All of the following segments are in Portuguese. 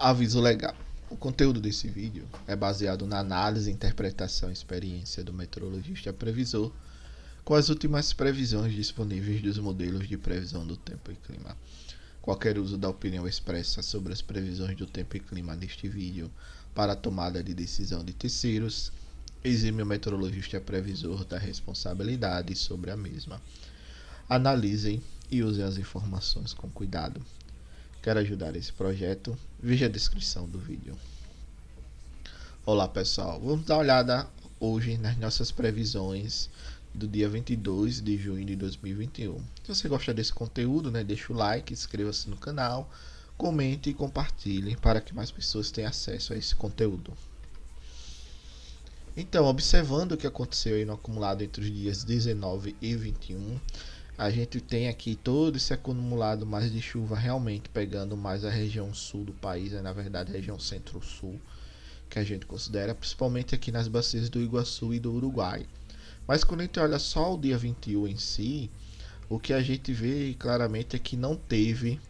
Aviso legal. O conteúdo desse vídeo é baseado na análise, interpretação e experiência do meteorologista previsor com as últimas previsões disponíveis dos modelos de previsão do tempo e clima. Qualquer uso da opinião expressa sobre as previsões do tempo e clima neste vídeo para a tomada de decisão de terceiros exime o meteorologista previsor da responsabilidade sobre a mesma. Analisem e usem as informações com cuidado. Quer ajudar esse projeto? Veja a descrição do vídeo. Olá pessoal, vamos dar uma olhada hoje nas nossas previsões do dia 22 de junho de 2021. Se você gosta desse conteúdo, deixa o like, inscreva-se no canal, comente e compartilhe para que mais pessoas tenham acesso a esse conteúdo. Então, observando o que aconteceu aí no acumulado entre os dias 19 e 21, a gente tem aqui todo esse acumulado mais de chuva realmente pegando mais a região sul do país, na verdade a região centro-sul, que a gente considera, principalmente aqui nas bacias do Iguaçu e do Uruguai. Mas quando a gente olha só o dia 21 em si, o que a gente vê claramente é que não teve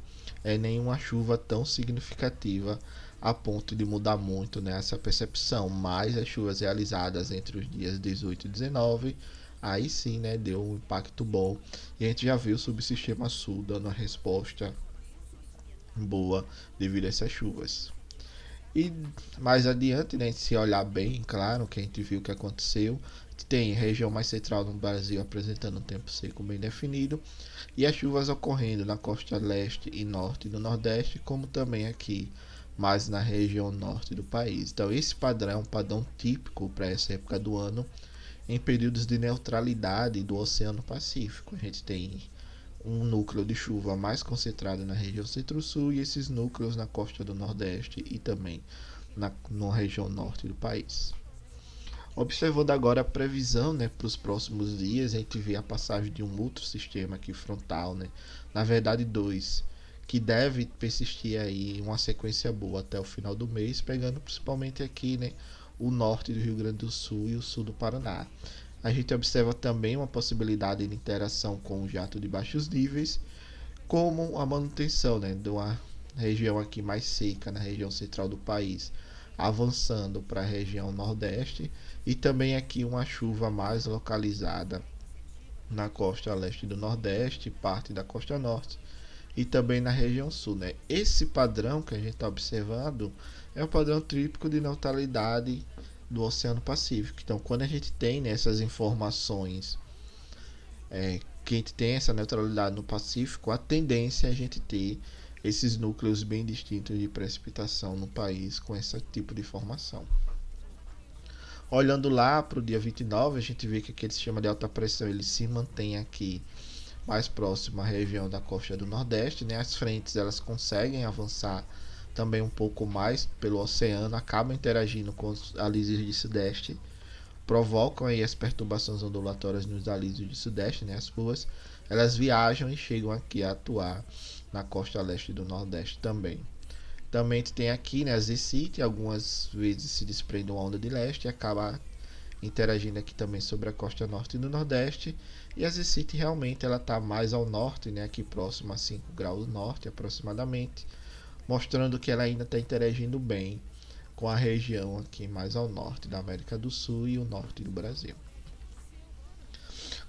nenhuma chuva tão significativa a ponto de mudar muito essa percepção, mas as chuvas realizadas entre os dias 18 e 19, aí sim deu um impacto bom, e a gente já viu o subsistema sul dando uma resposta boa devido a essas chuvas. E mais adiante, se olhar bem, claro, que a gente viu o que aconteceu, tem região mais central no Brasil apresentando um tempo seco bem definido, e as chuvas ocorrendo na costa leste e norte do Nordeste, como também aqui mais na região norte do país. Então esse padrão é um padrão típico para essa época do ano, em períodos de neutralidade do Oceano Pacífico. A gente tem um núcleo de chuva mais concentrado na região centro-sul e esses núcleos na costa do Nordeste e também na região norte do país. Observando agora a previsão para os próximos dias, a gente vê a passagem de um outro sistema aqui frontal, na verdade dois, que deve persistir aí uma sequência boa até o final do mês, pegando principalmente aqui o norte do Rio Grande do Sul e o sul do Paraná. A gente observa também uma possibilidade de interação com o jato de baixos níveis, como a manutenção de uma região aqui mais seca na região central do país, avançando para a região nordeste, e também aqui uma chuva mais localizada na costa leste do Nordeste, parte da costa norte e também na região sul. Esse padrão que a gente está observando é um padrão típico de neutralidade do Oceano Pacífico. Então, quando a gente tem essas informações, que a gente tem essa neutralidade no Pacífico, a tendência é a gente ter esses núcleos bem distintos de precipitação no país com esse tipo de formação. Olhando lá para o dia 29, a gente vê que aquele sistema de alta pressão ele se mantém aqui mais próximo à região da costa do Nordeste. As frentes elas conseguem avançar também um pouco mais pelo oceano, acabam interagindo com os alísios de sudeste, provocam aí as perturbações ondulatórias nos alísios de sudeste, as ruas, elas viajam e chegam aqui a atuar na costa leste do Nordeste também. Também tem aqui as ZCIT, algumas vezes se desprende uma onda de leste e acaba interagindo aqui também sobre a costa norte e do Nordeste. E a ZCIT realmente ela está mais ao norte, aqui próximo a 5 graus norte aproximadamente, mostrando que ela ainda está interagindo bem com a região aqui mais ao norte da América do Sul e o norte do Brasil.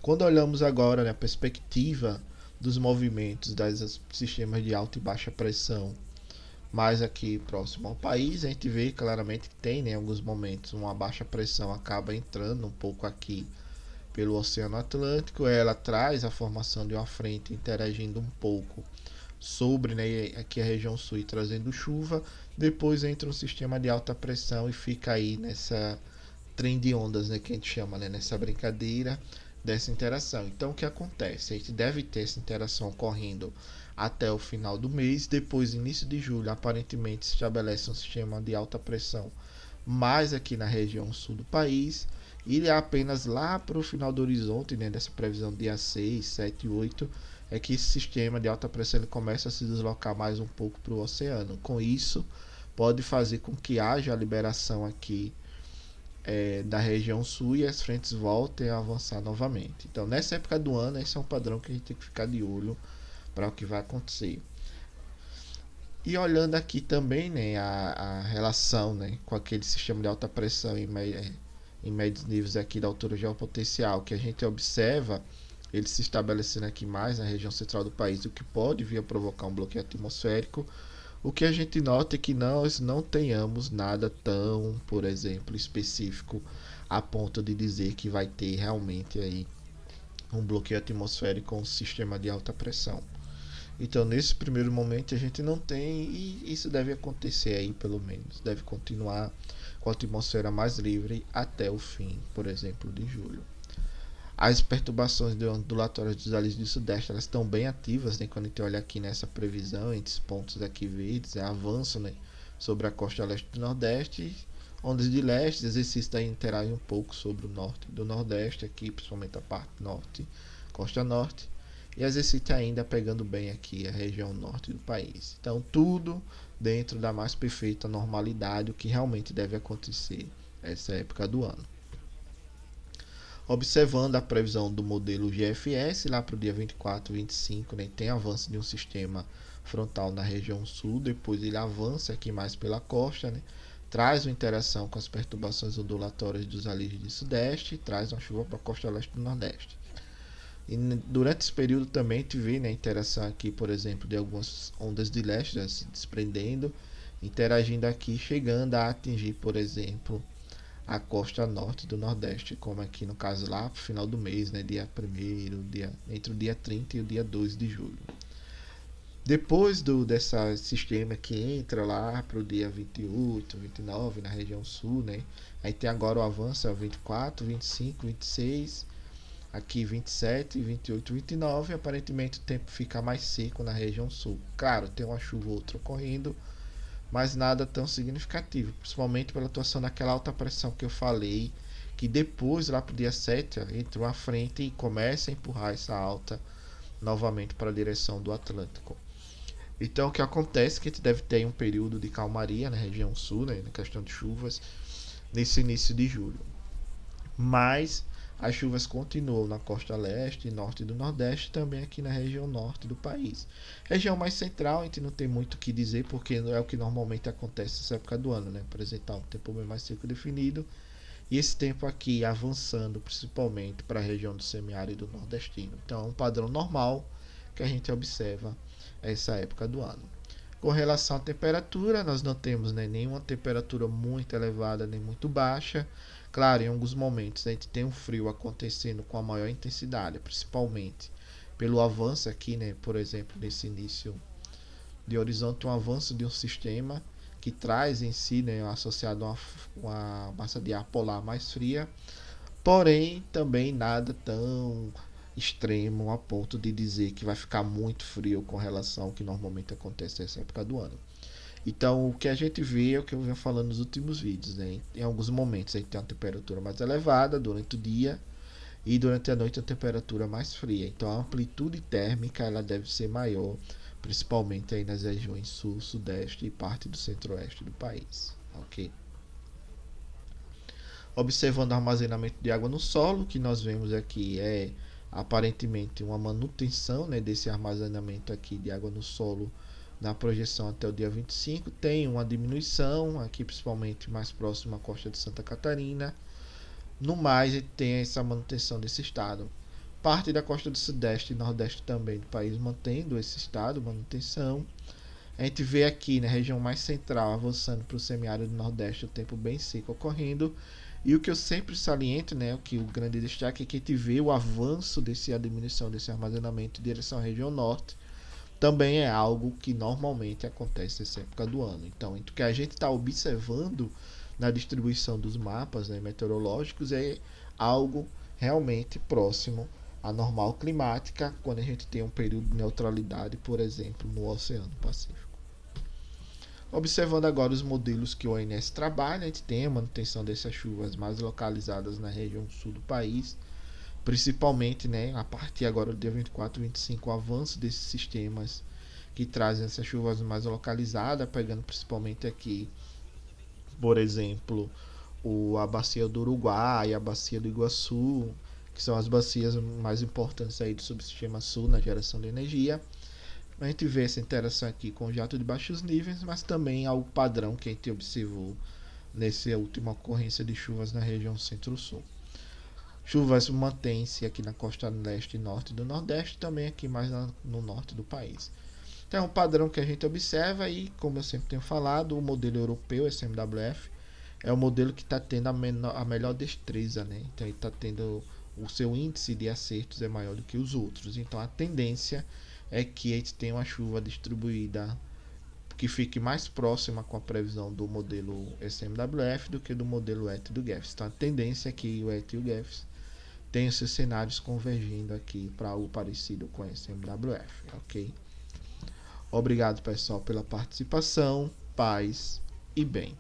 Quando olhamos agora a perspectiva dos movimentos dos sistemas de alta e baixa pressão mais aqui próximo ao país, a gente vê claramente que tem em alguns momentos uma baixa pressão acaba entrando um pouco aqui pelo Oceano Atlântico, ela traz a formação de uma frente interagindo um pouco sobre aqui a região sul e trazendo chuva, depois entra um sistema de alta pressão e fica aí nessa trem de ondas que a gente chama, nessa brincadeira dessa interação. Então o que acontece? A gente deve ter essa interação ocorrendo até o final do mês, depois início de julho aparentemente se estabelece um sistema de alta pressão mais aqui na região sul do país, e apenas lá para o final do horizonte, dessa previsão dia 6, 7 e 8, é que esse sistema de alta pressão ele começa a se deslocar mais um pouco para o oceano. Com isso, pode fazer com que haja a liberação aqui da região sul e as frentes voltem a avançar novamente. Então, nessa época do ano, esse é um padrão que a gente tem que ficar de olho para o que vai acontecer. E olhando aqui também, né, a relação, né, com aquele sistema de alta pressão em médios níveis aqui da altura geopotencial, que a gente observa ele se estabelecendo aqui mais na região central do país, o que pode vir a provocar um bloqueio atmosférico. O que a gente nota é que nós não tenhamos nada tão, por exemplo, específico a ponto de dizer que vai ter realmente aí um bloqueio atmosférico com um sistema de alta pressão. Então, nesse primeiro momento, a gente não tem, e isso deve acontecer aí, pelo menos. Deve continuar com a atmosfera mais livre até o fim, por exemplo, de julho. As perturbações ondulatórias dos alis do sudeste elas estão bem ativas, né? Quando a gente olha aqui nessa previsão, entre os pontos aqui verdes, é avanço, né? Sobre a costa leste do nordeste. Ondas de leste, exercícios aí interagem um pouco sobre o norte do nordeste, aqui, principalmente a parte norte, costa norte. E exercício ainda pegando bem aqui a região norte do país. Então, tudo dentro da mais perfeita normalidade, o que realmente deve acontecer essa época do ano. Observando a previsão do modelo GFS, lá para o dia 24, 25, né, tem avanço de um sistema frontal na região sul, depois ele avança aqui mais pela costa, né, traz uma interação com as perturbações ondulatórias dos alis de sudeste e traz uma chuva para a costa leste do nordeste. E durante esse período também tive, né, a interação aqui, por exemplo, de algumas ondas de leste já se desprendendo, interagindo aqui, chegando a atingir, por exemplo, a costa norte do nordeste, como aqui no caso lá pro final do mês, né, dia 1º, entre o dia 30 e o dia 2 de julho. Depois dessa sistema que entra lá para o dia 28, 29 na região sul, né, aí tem agora o avanço é 24, 25, 26, aqui 27, 28, 29, e aparentemente o tempo fica mais seco na região sul. Claro, tem uma chuva ou outra ocorrendo, mas nada tão significativo, principalmente pela atuação daquela alta pressão que eu falei, que depois, lá para o dia 7, entrou à frente e começa a empurrar essa alta novamente para a direção do Atlântico. Então, o que acontece é que a gente deve ter um período de calmaria na região sul, né, na questão de chuvas, nesse início de julho. Mas as chuvas continuam na costa leste e norte do nordeste, também aqui na região norte do país. Região mais central, a gente não tem muito o que dizer, porque não é o que normalmente acontece nessa época do ano, né? Apresentar um tempo bem mais seco definido. E esse tempo aqui avançando principalmente para a região do semiárido nordestino. Então é um padrão normal que a gente observa essa época do ano. Com relação à temperatura, nós não temos, né, nenhuma temperatura muito elevada nem muito baixa. Claro, em alguns momentos a gente tem um frio acontecendo com a maior intensidade, principalmente pelo avanço aqui, né, por exemplo, nesse início de horizonte, um avanço de um sistema que traz em si, né, associado a uma massa de ar polar mais fria, porém também nada tão extremo a ponto de dizer que vai ficar muito frio com relação ao que normalmente acontece nessa época do ano. Então, o que a gente vê é o que eu venho falando nos últimos vídeos, né? Em alguns momentos a gente tem uma temperatura mais elevada durante o dia e durante a noite a temperatura mais fria. Então, a amplitude térmica ela deve ser maior, principalmente aí nas regiões sul, sudeste e parte do centro-oeste do país, ok? Observando o armazenamento de água no solo, o que nós vemos aqui é aparentemente uma manutenção, né, desse armazenamento aqui de água no solo na projeção até o dia 25. Tem uma diminuição aqui, principalmente mais próximo à costa de Santa Catarina. No mais, tem essa manutenção desse estado. Parte da costa do sudeste e nordeste também do país mantendo esse estado, manutenção. A gente vê aqui na região mais central, avançando para o semiárido do nordeste, o tempo bem seco ocorrendo. E o que eu sempre saliento, né, que o grande destaque é que a gente vê o avanço a diminuição desse armazenamento em direção à região norte. Também é algo que normalmente acontece nessa época do ano. Então, o que a gente está observando na distribuição dos mapas, né, meteorológicos é algo realmente próximo à normal climática, quando a gente tem um período de neutralidade, por exemplo, no Oceano Pacífico. Observando agora os modelos que o ONS trabalha, a gente tem a manutenção dessas chuvas mais localizadas na região sul do país, principalmente, né, a partir agora do dia 24 e 25, o avanço desses sistemas que trazem essas chuvas mais localizadas, pegando principalmente aqui, por exemplo, a bacia do Uruguai e a bacia do Iguaçu, que são as bacias mais importantes aí do subsistema sul na geração de energia. A gente vê essa interação aqui com o jato de baixos níveis, mas também algo padrão que a gente observou nessa última ocorrência de chuvas na região centro-sul. Chuvas mantêm-se aqui na costa leste e norte do Nordeste, também aqui mais no norte do país. Então é um padrão que a gente observa e, como eu sempre tenho falado, o modelo europeu, SMWF, é o modelo que está tendo a melhor destreza, né? Então ele está tendo o seu índice de acertos é maior do que os outros. Então a tendência é que a gente tenha uma chuva distribuída que fique mais próxima com a previsão do modelo SMWF do que do modelo ET do GEFS. Então a tendência é que o ET e o GEFS tenham esses cenários convergindo aqui para algo parecido com o SMWF, ok? Obrigado, pessoal, pela participação. Paz e bem.